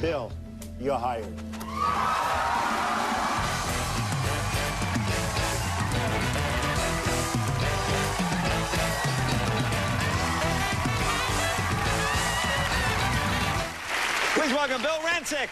Bill, you're hired. Please welcome Bill Rancic.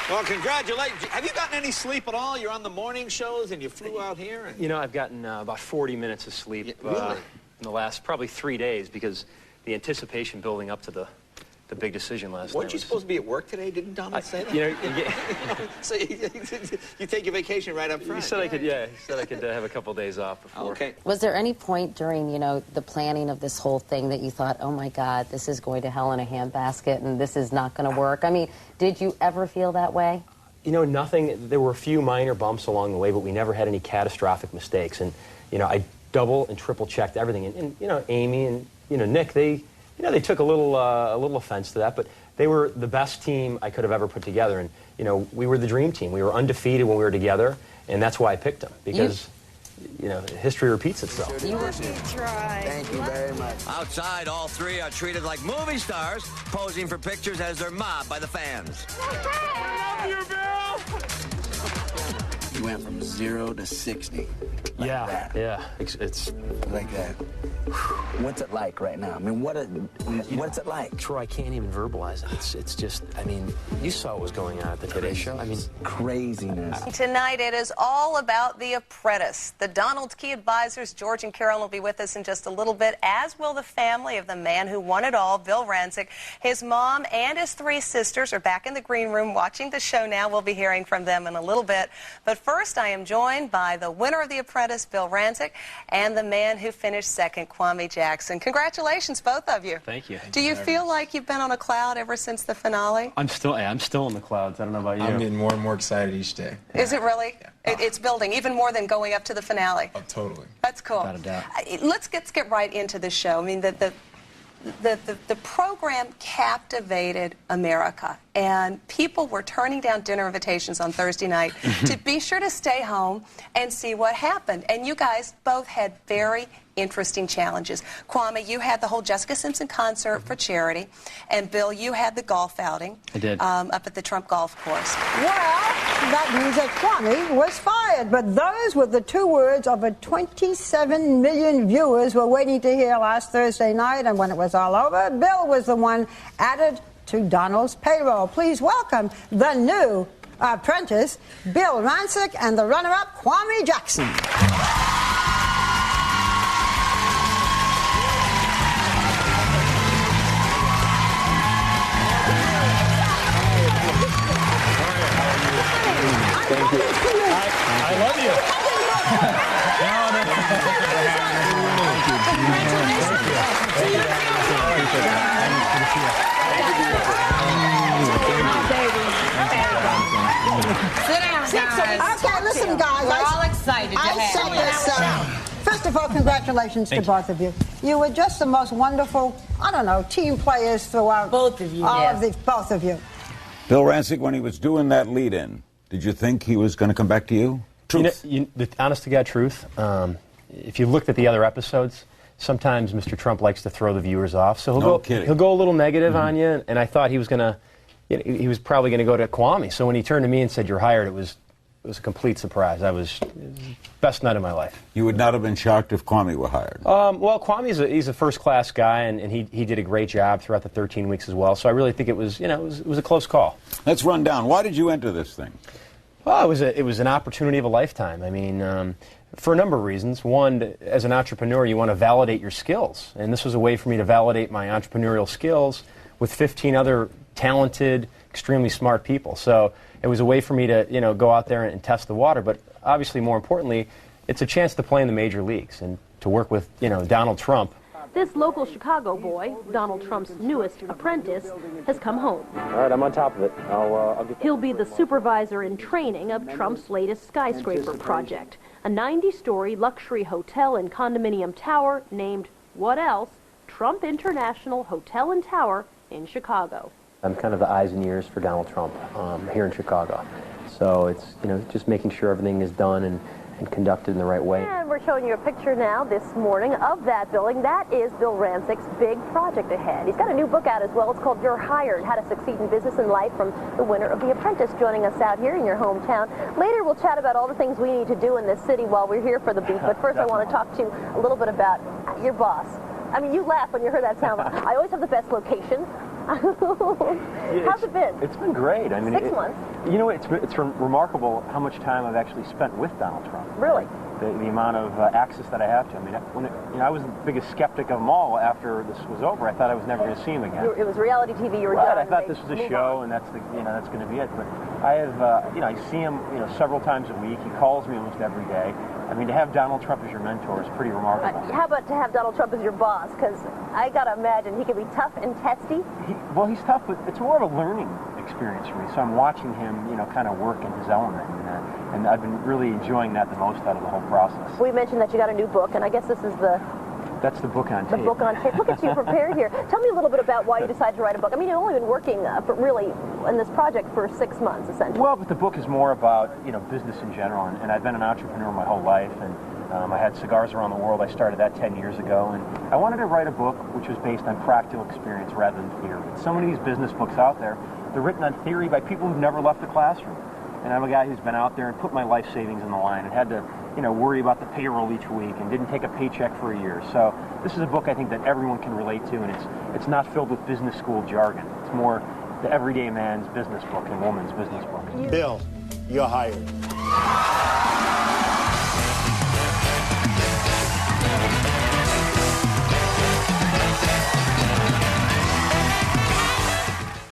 Well, congratulations. Have you gotten any sleep at all? You're on the morning shows and you flew out here? And... You know, I've gotten about 40 minutes of sleep really? In the last probably 3 days because the anticipation building up to the big decision last night. Weren't you supposed to be at work today? Didn't Donald say that? You know, so you take your vacation right up front. He said I could, yeah. He said I could have a couple of days off before. Okay. Was there any point during, you know, the planning of this whole thing that you thought, oh my God, this is going to hell in a handbasket and this is not going to work? I mean, did you ever feel that way? You know, nothing. There were a few minor bumps along the way, but we never had any catastrophic mistakes. And, you know, I double and triple checked everything. And you know, Amy and, you know, Nick, they took a little offense to that, but they were the best team I could have ever put together. And, you know, we were the dream team. We were undefeated when we were together, and that's why I picked them, because, you know, history repeats itself. Thank you very much. Outside, all three are treated like movie stars, posing for pictures as they're mobbed by the fans. I love you, Bill! You went from 0 to 60. Like that. Yeah. It's like that. What's it like right now? I mean, what's it like? Troy, I can't even verbalize it. It's just, I mean, you saw what was going on at the Today Show. I mean, craziness. Tonight it is all about The Apprentice. The Donald's key advisors, George and Carol, will be with us in just a little bit, as will the family of the man who won it all, Bill Rancic. His mom and his 3 sisters are back in the green room watching the show now. We'll be hearing from them in a little bit. But first, I am joined by the winner of The Apprentice, Bill Rancic, and the man who finished second, Kwame Jackson. Congratulations, both of you. Thank you. Do you feel like you've been on a cloud ever since the finale? I'm still in the clouds. I don't know about you. I'm getting more and more excited each day. Is it really? Yeah. It's building, even more than going up to the finale. Oh, totally. That's cool. Without a doubt. Let's get right into the show. I mean, the program captivated America, and people were turning down dinner invitations on Thursday night to be sure to stay home and see what happened. And you guys both had very interesting challenges. Kwame, you had the whole Jessica Simpson concert for charity, and Bill, you had the golf outing. I did. Up at the Trump Golf Course. Well, that means that Kwame was fired, but those were the 2 words of a 27 million viewers were waiting to hear last Thursday night, and when it was all over, Bill was the one added to Donald's payroll. Please welcome the new apprentice, Bill Rancic, and the runner-up, Kwame Jackson. Thank you. I love you. Sit down, guys. Okay, listen, guys. We're all excited to have you. First of all, congratulations to both of you. You were just the most wonderful, I don't know, team players throughout. Both of you. Both of you. Bill Rancic, when he was doing that lead-in, did you think he was going to come back to you? Truth. The honest-to-God truth, if you looked at the other episodes, sometimes Mr. Trump likes to throw the viewers off. So he'll go a little negative on you, and I thought he was going to, he was probably going to go to Kwame. So when he turned to me and said, "You're hired," it was a complete surprise. It was the best night of my life. You would not have been shocked if Kwame were hired. Well, Kwame's he's a first-class guy, and he did a great job throughout the 13 weeks as well. So I really think it was, it was a close call. Let's run down. Why did you enter this thing? Well, it was an opportunity of a lifetime. I mean, for a number of reasons. One, as an entrepreneur, you want to validate your skills, and this was a way for me to validate my entrepreneurial skills with 15 other talented, extremely smart people. So it was a way for me to, go out there and test the water. But obviously, more importantly, it's a chance to play in the major leagues and to work with, Donald Trump. This local Chicago boy, Donald Trump's newest apprentice, has come home. All right, I'm on top of it. I'll get. He'll be the supervisor in training of Trump's latest skyscraper project, a 90-story luxury hotel and condominium tower named, what else? Trump International Hotel and Tower in Chicago. I'm kind of the eyes and ears for Donald Trump here in Chicago. So it's, just making sure everything is done and conducted in the right way. And we're showing you a picture now this morning of that building. That is Bill Rancic's big project ahead. He's got a new book out as well. It's called You're Hired, How to Succeed in Business and Life, from the winner of The Apprentice, joining us out here in your hometown. Later we'll chat about all the things we need to do in this city while we're here for the beat. But first I want to talk to you a little bit about your boss. I mean, you laugh when you heard that sound. I always have the best location. How's it been? It's been great. I mean, 6 months. It's remarkable how much time I've actually spent with Donald Trump. Really? The amount of access that I have to. I mean, I was the biggest skeptic of them all after this was over. I thought I was never going to see him again. It was reality TV. You were right. done. I thought this was a show, and that's that's going to be it. But I have, I see him, several times a week. He calls me almost every day. I mean, to have Donald Trump as your mentor is pretty remarkable. How about to have Donald Trump as your boss? Because I got to imagine he can be tough and testy. He's tough, but it's more of a learning experience for me. So I'm watching him, kind of work in his element, and I've been really enjoying that the most out of the whole process. We mentioned that you got a new book, and I guess this is That's the book on tape. The book on tape. Look at you prepared here. Tell me a little bit about why you decided to write a book. I mean, you've only been working really in this project for 6 months, essentially. Well, but the book is more about, business in general, and I've been an entrepreneur my whole life, and I had cigars around the world. I started that 10 years ago, and I wanted to write a book which was based on practical experience rather than theory. So many of these business books out there, they're written on theory by people who've never left the classroom. And I'm a guy who's been out there and put my life savings on the line and had to, worry about the payroll each week and didn't take a paycheck for a year. So this is a book I think that everyone can relate to, and it's not filled with business school jargon. It's more the everyday man's business book and woman's business book. Bill, you're hired.